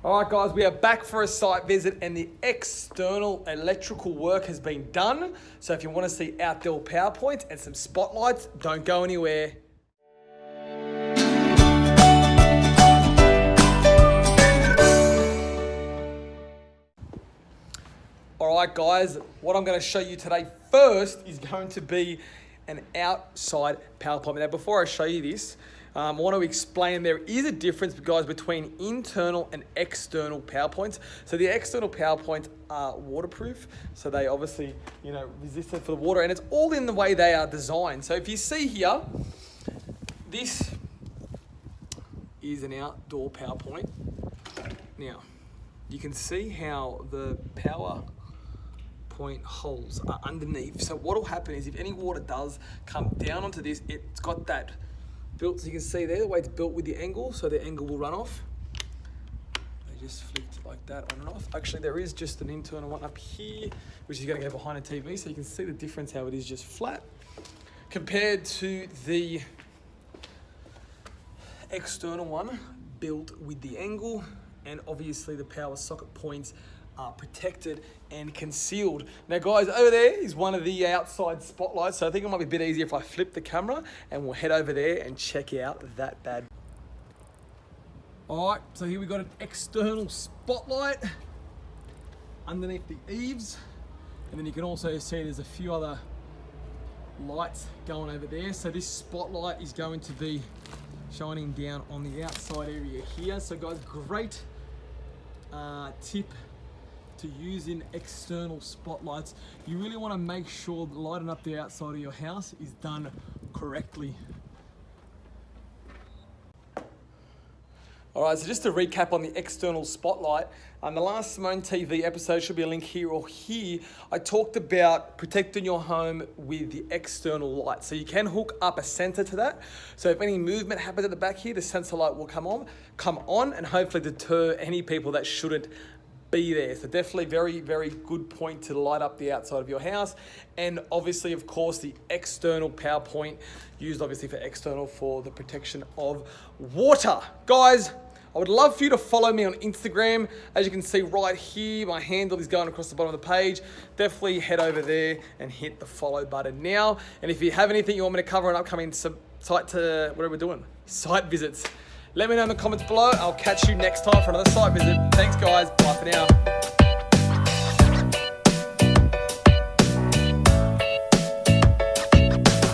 All right, guys, we are back for a site visit and the external electrical work has been done. So if you want to see outdoor power points and some spotlights, don't go anywhere. All right, guys, what I'm going to show you today first is going to be an outside power point. Now, before I show you this, I want to explain there is a difference, guys, between internal and external power points. So the external power points are waterproof, so they obviously, resistant for the water, and it's all in the way they are designed. So if you see here, this is an outdoor power point. Now, you can see how the power point holes are underneath. So what will happen is if any water does come down onto this, it's got that built, so you can see there the way it's built with the angle, so the angle will run off. They just flicked like that on and off. Actually, there is just an internal one up here, which is going to go behind the TV, so you can see the difference how it is just flat compared to the external one built with the angle, and obviously the power socket points are protected and concealed. Now, guys, over there is one of the outside spotlights, so I think it might be a bit easier if I flip the camera and we'll head over there and check out that bad. All right, so here we got an external spotlight underneath the eaves, and then you can also see there's a few other lights going over there. So this spotlight is going to be shining down on the outside area here. So, guys, great tip to using external spotlights. You really want to make sure that lighting up the outside of your house is done correctly. All right, so just to recap on the external spotlight, on the last Simone TV episode, should be a link here or here, I talked about protecting your home with the external light. So you can hook up a sensor to that. So if any movement happens at the back here, the sensor light will come on and hopefully deter any people that shouldn't be there. So definitely very, very good point to light up the outside of your house. And obviously, of course, the external power point used obviously for external for the protection of water. Guys, I would love for you to follow me on Instagram. As you can see right here, my handle is going across the bottom of the page. Definitely head over there and hit the follow button now. And if you have anything you want me to cover an upcoming site visits, let me know in the comments below. I'll catch you next time for another site visit. Thanks, guys. Bye for now.